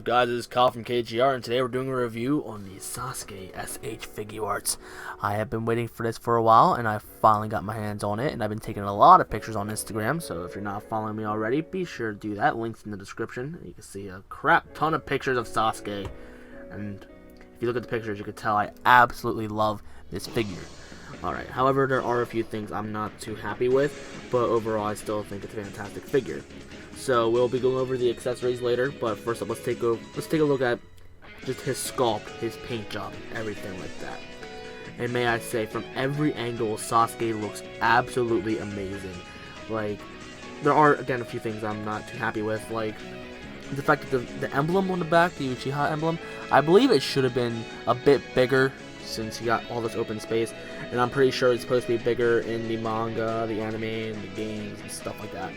up, guys? This is Kyle from KGR, and today we're doing a review on the Sasuke S.H.Figuarts. I have been waiting for this for a while, and I finally got my hands on it, and I've been taking a lot of pictures on Instagram, so if you're not following me already, be sure to do that. Links in the description. You can see a crap ton of pictures of Sasuke, and if you look at the pictures, you can tell I absolutely love this figure. Alright, however, there are a few things I'm not too happy with, but overall I still think it's a fantastic figure. So we'll be going over the accessories later, but first up, let's take a look at just his sculpt, his paint job, everything like that. And may I say, from every angle, Sasuke looks absolutely amazing. Like, there are, again, a few things I'm not too happy with, like the fact that the emblem on the back, the Uchiha emblem, I believe it should have been a bit bigger since he got all this open space, and I'm pretty sure it's supposed to be bigger in the manga, the anime, and the games, and stuff like that.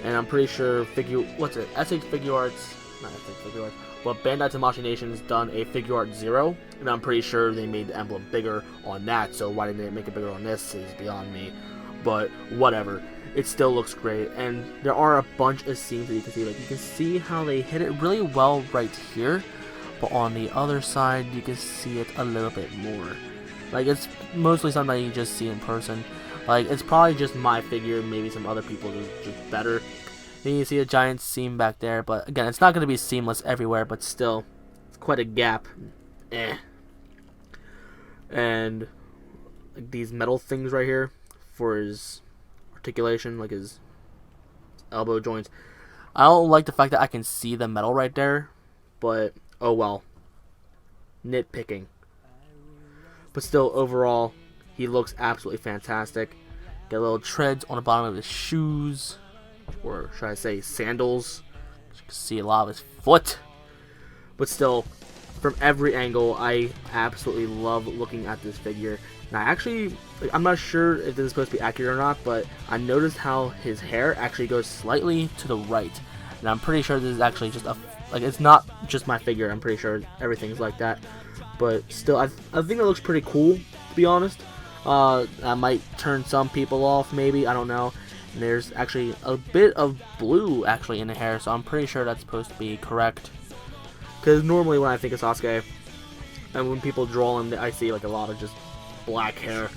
And I'm pretty sure S.H.Figuarts, not S.H.Figuarts, but Bandai Tamashii Nation's done a Figuart Zero, and I'm pretty sure they made the emblem bigger on that, so why didn't they make it bigger on this is beyond me. But whatever, it still looks great, and there are a bunch of scenes that you can see. Like, you can see how they hit it really well right here, but on the other side, you can see it a little bit more. Like, it's mostly something you just see in person. Like, it's probably just my figure, maybe some other people do just better. Then you see a giant seam back there, but again, it's not going to be seamless everywhere, but still, it's quite a gap. And like, these metal things right here for his articulation, like his elbow joints. I don't like the fact that I can see the metal right there, but oh well. Nitpicking. But still, overall, he looks absolutely fantastic. Got little treads on the bottom of his shoes, or should I say sandals. You can see a lot of his foot. But still, from every angle, I absolutely love looking at this figure. And I actually, I'm not sure if this is supposed to be accurate or not, but I noticed how his hair actually goes slightly to the right. And I'm pretty sure this is actually just it's not just my figure. I'm pretty sure everything's like that. But still, I think it looks pretty cool, to be honest. I might turn some people off, maybe, I don't know. And there's actually a bit of blue actually in the hair, so I'm pretty sure that's supposed to be correct. Because normally when I think of Sasuke, and when people draw him, I see like a lot of just black hair.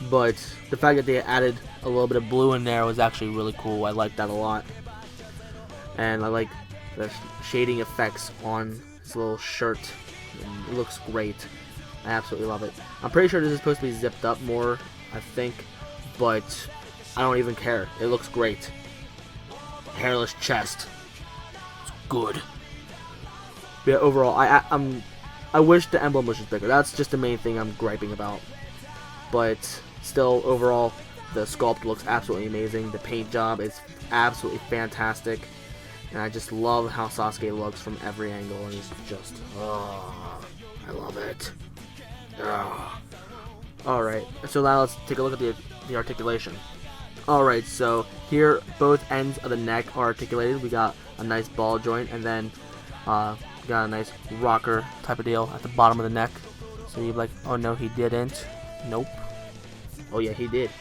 But the fact that they added a little bit of blue in there was actually really cool. I like that a lot. And I like the shading effects on his little shirt. It looks great. I absolutely love it. I'm pretty sure this is supposed to be zipped up more, I think, but I don't even care. It looks great. Hairless chest. It's good. But yeah, overall, I wish the emblem was just bigger. That's just the main thing I'm griping about. But still, overall, the sculpt looks absolutely amazing. The paint job is absolutely fantastic. And I just love how Sasuke looks from every angle, and he's just, oh, I love it. Oh. Alright, so now let's take a look at the articulation. Alright, so here, both ends of the neck are articulated. We got a nice ball joint, and then we got a nice rocker type of deal at the bottom of the neck. So you're like, oh no, he didn't. Nope. Oh yeah, he did.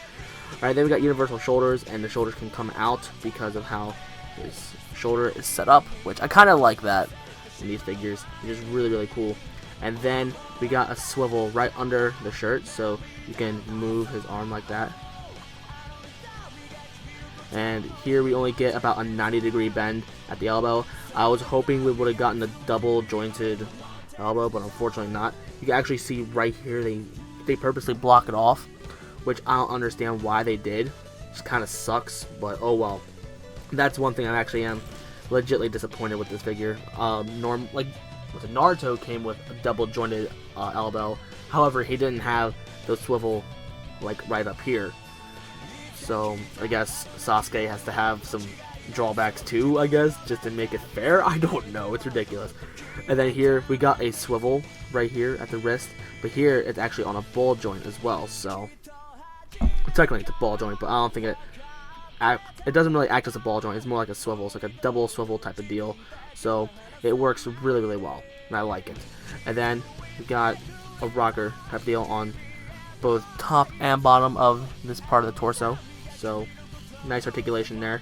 Alright, then we got universal shoulders, and the shoulders can come out because of how his shoulder is set up, which I kind of like that in these figures. It's just really, really cool. And then we got a swivel right under the shirt, so you can move his arm like that. And here we only get about a 90-degree bend at the elbow. I was hoping we would have gotten a double jointed elbow, but unfortunately not. You can actually see right here they purposely block it off, which I don't understand why they did. It just kind of sucks, but oh well. That's one thing I actually am legitly disappointed with this figure. With Naruto came with a double jointed elbow. However, he didn't have the swivel like right up here. So I guess Sasuke has to have some drawbacks too, I guess, just to make it fair. I don't know, it's ridiculous. And then here we got a swivel right here at the wrist, but here it's actually on a ball joint as well. So technically it's a ball joint, but I don't think it doesn't really act as a ball joint. It's more like a swivel. It's like a double swivel type of deal. So it works really, really well, and I like it. And then we got a rocker type deal on both top and bottom of this part of the torso. So nice articulation there.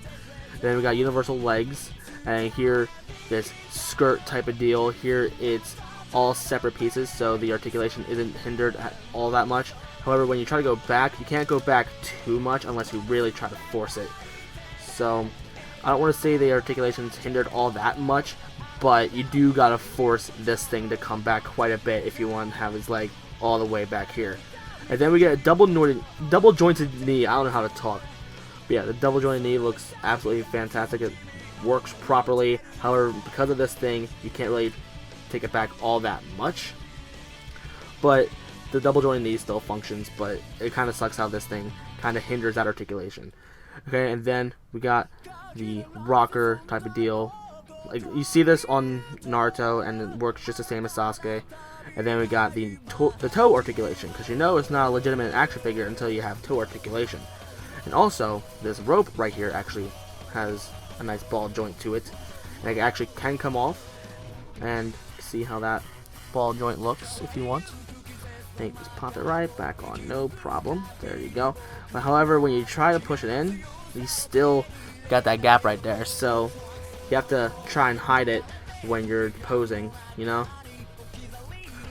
Then we got universal legs, And here, this skirt type of deal. Here, it's all separate pieces, so the articulation isn't hindered all that much. However, when you try to go back, you can't go back too much unless you really try to force it. So, I don't want to say the articulation's hindered all that much, but you do gotta force this thing to come back quite a bit if you want to have his leg all the way back here. And then we get a double jointed knee. I don't know how to talk. But yeah, the double jointed knee looks absolutely fantastic. It works properly. However, because of this thing, you can't really take it back all that much. But the double jointed knee still functions, but it kind of sucks how this thing kind of hinders that articulation. Okay, and then we got the rocker type of deal. Like, you see this on Naruto, and it works just the same as Sasuke. And then we got the toe articulation, because you know it's not a legitimate action figure until you have toe articulation. And also, this rope right here actually has a nice ball joint to it. And it actually can come off, and see how that ball joint looks if you want. Then just pop it right back on, no problem. There you go. But however, when you try to push it in, you still got that gap right there, so you have to try and hide it when you're posing, you know?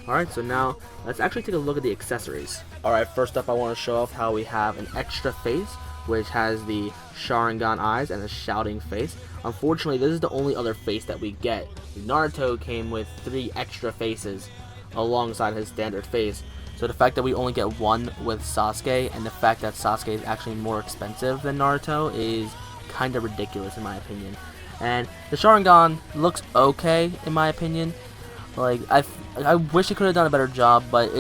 Alright, so now let's actually take a look at the accessories. Alright, first up I want to show off how we have an extra face, which has the Sharingan eyes and a shouting face. Unfortunately, this is the only other face that we get. Naruto came with 3 extra faces alongside his standard face. So the fact that we only get one with Sasuke, and the fact that Sasuke is actually more expensive than Naruto, is kind of ridiculous in my opinion. And the Sharingan looks okay in my opinion. Like, I wish it could have done a better job, but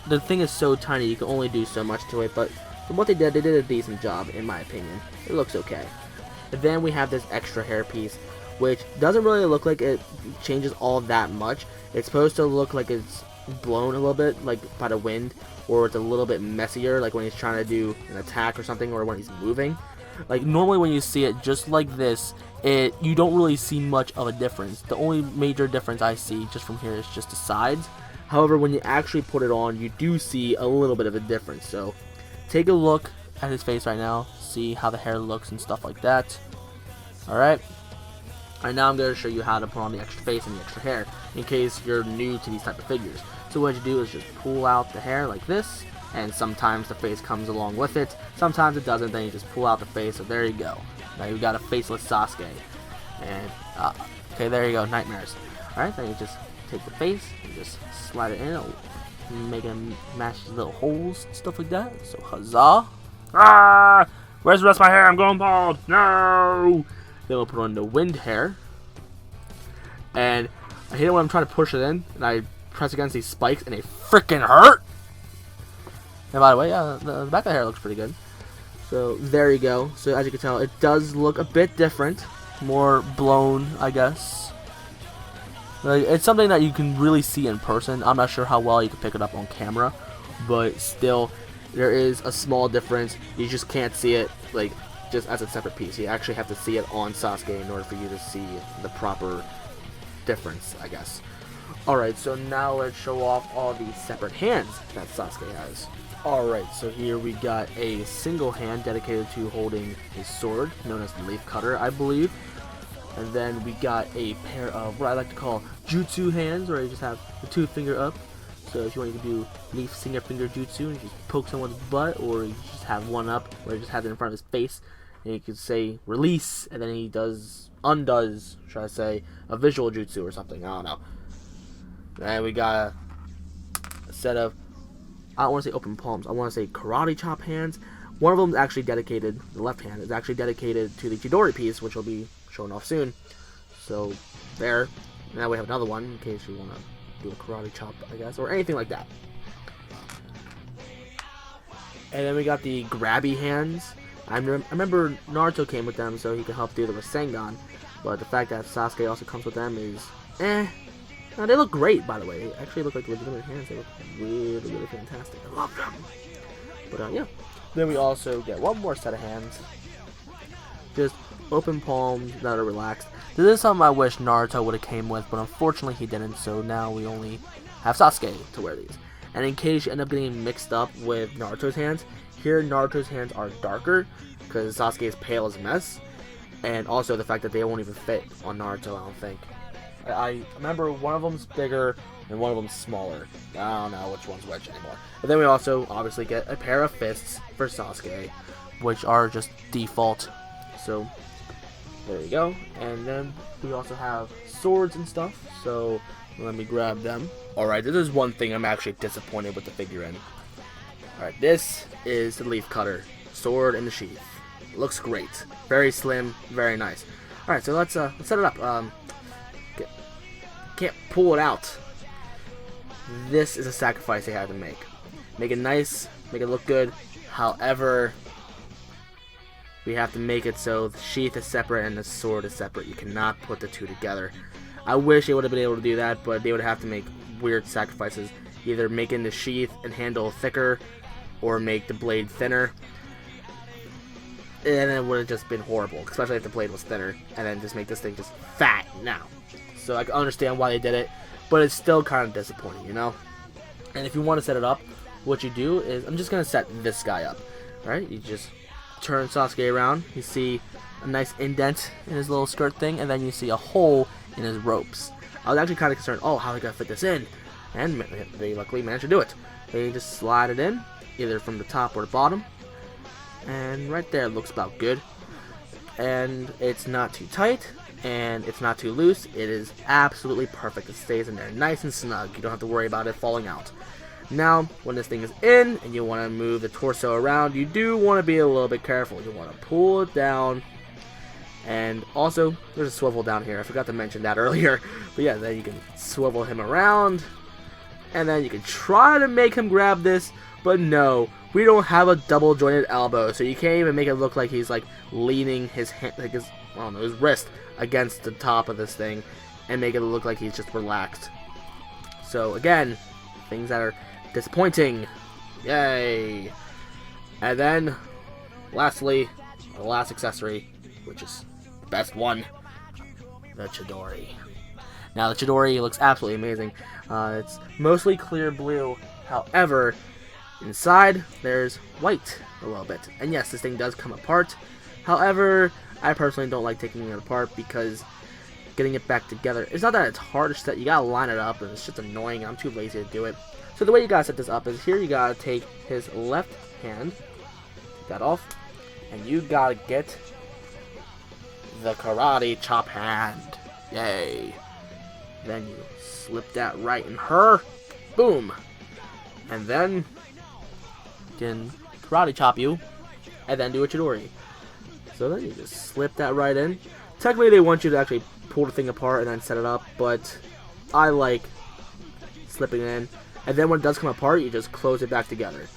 the thing is so tiny, you can only do so much to it. But from what they did a decent job in my opinion. It looks okay. And then we have this extra hair piece, which doesn't really look like it changes all that much. It's supposed to look like it's blown a little bit, like by the wind, or it's a little bit messier, like when he's trying to do an attack or something, or when he's moving. Like, normally when you see it just like this, you don't really see much of a difference. The only major difference I see just from here is just the sides. However, when you actually put it on, you do see a little bit of a difference. So take a look at his face right now, see how the hair looks and stuff like that. Alright, now I'm going to show you how to put on the extra face and the extra hair, in case you're new to these type of figures. So what you do is just pull out the hair like this, and sometimes the face comes along with it, sometimes it doesn't, then you just pull out the face, so there you go. Now you've got a faceless Sasuke. And, okay, there you go, nightmares. Alright, then you just take the face, and just slide it in, make it match the little holes and stuff like that. So, huzzah! Ah! Where's the rest of my hair? I'm going bald! No! Then we'll put on the wind hair. And I hate it when I'm trying to push it in, and I press against these spikes, and they freaking hurt! And by the way, yeah, the back of the hair looks pretty good. So there you go. So as you can tell, it does look a bit different, more blown, I guess. Like, it's something that you can really see in person. I'm not sure how well you can pick it up on camera, but still, there is a small difference. You just can't see it like just as a separate piece. You actually have to see it on Sasuke in order for you to see the proper difference, I guess. Alright, so now let's show off all the separate hands that Sasuke has. Alright, so here we got a single hand dedicated to holding a sword, known as the Leaf Cutter, I believe. And then we got a pair of what I like to call jutsu hands, where you just have the 2 finger up. So if you want, you can do Leaf Finger Jutsu and just poke someone's butt, or you just have one up where you just have it in front of his face, and you can say release, and then he undoes, should I say, a visual jutsu or something, I don't know. And we got a set of, I don't want to say open palms, I want to say karate chop hands. One of them is actually dedicated, the left hand is actually dedicated to the Chidori piece, which will be shown off soon. So there. Now we have another one in case you want to do a karate chop, I guess, or anything like that. And then we got the grabby hands. I remember Naruto came with them so he could help do the Rasengan, but the fact that Sasuke also comes with them is No, they look great, by the way. They actually look like legitimate hands. They look really, really fantastic. I love them. But, yeah. Then we also get one more set of hands. Just open palms that are relaxed. This is something I wish Naruto would have came with, but unfortunately he didn't, so now we only have Sasuke to wear these. And in case you end up getting mixed up with Naruto's hands, here Naruto's hands are darker, because Sasuke is pale as a mess. And also the fact that they won't even fit on Naruto, I don't think. I remember one of them's bigger and one of them's smaller. I don't know which one's which anymore. But then we also obviously get a pair of fists for Sasuke, which are just default. So there you go. And then we also have swords and stuff. So let me grab them. Alright, this is one thing I'm actually disappointed with the figure in. Alright, this is the leaf cutter. Sword in the sheath. Looks great. Very slim, very nice. Alright, so let's set it up. Can't pull it out. This is a sacrifice they had to make. Make it nice, make it look good. However, we have to make it so the sheath is separate and the sword is separate. You cannot put the two together. I wish they would have been able to do that, but they would have to make weird sacrifices. Either making the sheath and handle thicker, or make the blade thinner. And it would have just been horrible, especially if the blade was thinner. And then just make this thing just fat now. So I can understand why they did it, but it's still kind of disappointing, you know? And if you want to set it up, what you do is, I'm just going to set this guy up, right? You just turn Sasuke around, you see a nice indent in his little skirt thing, and then you see a hole in his ropes. I was actually kind of concerned, oh, how are they going to fit this in? And they luckily managed to do it. They just slide it in, either from the top or the bottom, and right there looks about good. And it's not too tight, and it's not too loose. It is absolutely perfect. It stays in there nice and snug. You don't have to worry about it falling out. Now, when this thing is in and you want to move the torso around, you do want to be a little bit careful. You want to pull it down. And also, there's a swivel down here. I forgot to mention that earlier. But yeah, then you can swivel him around. And then you can try to make him grab this. But no, we don't have a double jointed elbow. So you can't even make it look like he's like leaning his hand, like his, I don't know, his wrist against the top of this thing. And make it look like he's just relaxed. So again, things that are disappointing. Yay. And then, lastly, the last accessory, which is the best one, the Chidori. Now, the Chidori looks absolutely amazing. It's mostly clear blue. However, inside, there's white a little bit. And yes, this thing does come apart. However, I personally don't like taking it apart because getting it back together, it's not that it's hard, it's that you gotta line it up, and it's just annoying, and I'm too lazy to do it. So the way you gotta set this up is here you gotta take his left hand, take that off, and you gotta get the karate chop hand. Yay. Then you slip that right in her. Boom. And then you can karate chop you, and then do a Chidori. So then you just slip that right in. Technically they want you to actually pull the thing apart and then set it up, but I like slipping it in. And then when it does come apart, you just close it back together.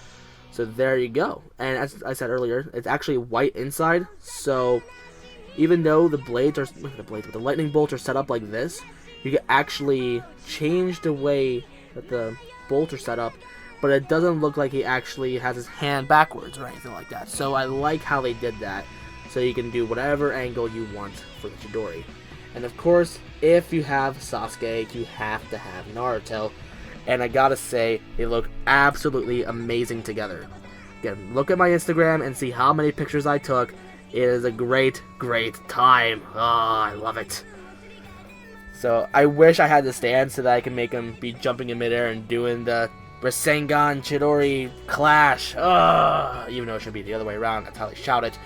So there you go. And as I said earlier, it's actually white inside. So even though the lightning bolts are set up like this, you can actually change the way that the bolts are set up, but it doesn't look like he actually has his hand backwards or anything like that. So I like how they did that. So you can do whatever angle you want for the Chidori. And of course, if you have Sasuke, you have to have Naruto. And I gotta say, they look absolutely amazing together. Again, look at my Instagram and see how many pictures I took. It is a great, great time. Oh, I love it. So I wish I had the stand so that I can make him be jumping in midair and doing the Rasengan Chidori clash. Even though it should be the other way around. That's how they shout it.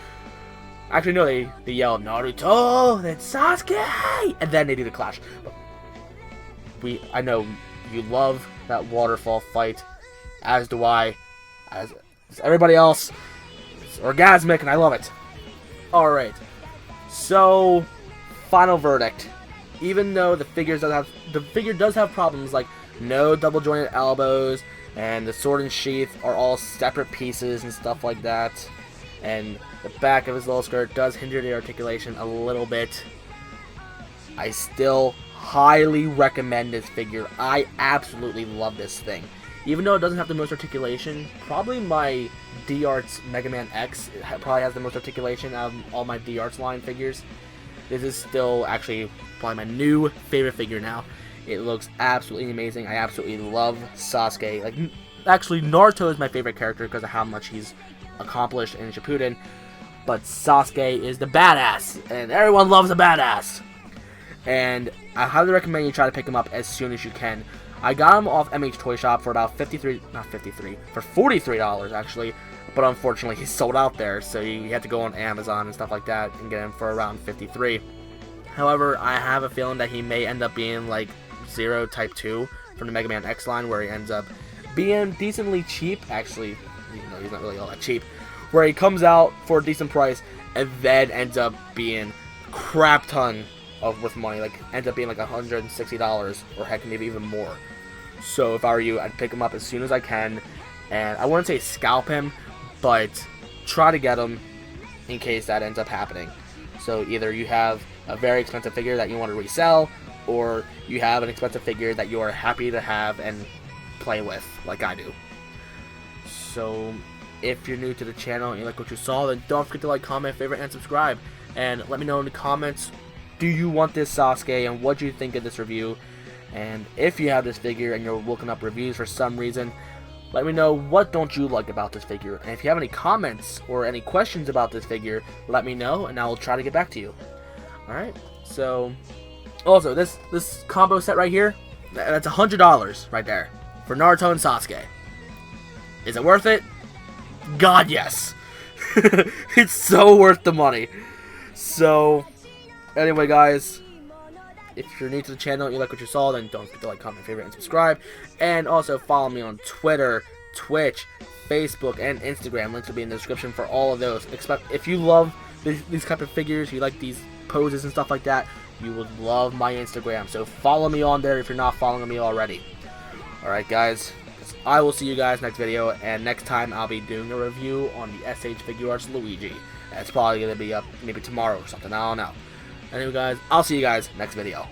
Actually, no, they yell Naruto, then Sasuke, and then they do the clash. I know you love that waterfall fight, as do I, as everybody else. It's orgasmic, and I love it. Alright, so, final verdict. Even though the figure does have problems like no double jointed elbows, and the sword and sheath are all separate pieces and stuff like that, and the back of his little skirt does hinder the articulation a little bit, I still highly recommend this figure. I absolutely love this thing. Even though it doesn't have the most articulation, probably my D-Arts Mega Man X probably has the most articulation out of all my D-Arts line figures. This is still actually probably my new favorite figure now. It looks absolutely amazing. I absolutely love Sasuke. Actually, Naruto is my favorite character because of how much he's accomplished in Shippuden. but Sasuke is the badass, and everyone loves a badass. And I highly recommend you try to pick him up as soon as you can. I got him off MH Toy Shop for about for $43 actually, but unfortunately he's sold out there, so you had to go on Amazon and stuff like that and get him for around $53. However, I have a feeling that he may end up being like Zero Type 2 from the Mega Man X line, where he ends up being decently cheap, actually, even though he's not really all that cheap, where he comes out for a decent price and then ends up being crap ton with money, like ends up being like $160 or heck maybe even more. So if I were you, I'd pick him up as soon as I can, and I wouldn't say scalp him, but try to get him in case that ends up happening. So either you have a very expensive figure that you want to resell, or you have an expensive figure that you are happy to have and play with, like I do. So if you're new to the channel and you like what you saw, then don't forget to like, comment, favorite, and subscribe. And let me know in the comments, do you want this Sasuke, and what do you think of this review? And if you have this figure and you're looking up reviews for some reason, let me know what don't you like about this figure. And if you have any comments or any questions about this figure, let me know and I'll try to get back to you. Alright, so also this combo set right here, that's $100 right there for Naruto and Sasuke. Is it worth it? God, yes. It's so worth the money. So anyway, guys, if you're new to the channel and you like what you saw, then don't forget to like, comment, favorite, and subscribe. And also follow me on Twitter, Twitch, Facebook, and Instagram. Links will be in the description for all of those. If you love these type of figures, you like these poses and stuff like that, you would love my Instagram. So follow me on there if you're not following me already. Alright, guys, I will see you guys next video, and next time I'll be doing a review on the S.H.Figuarts Luigi. That's probably going to be up maybe tomorrow or something, I don't know. Anyway, guys, I'll see you guys next video.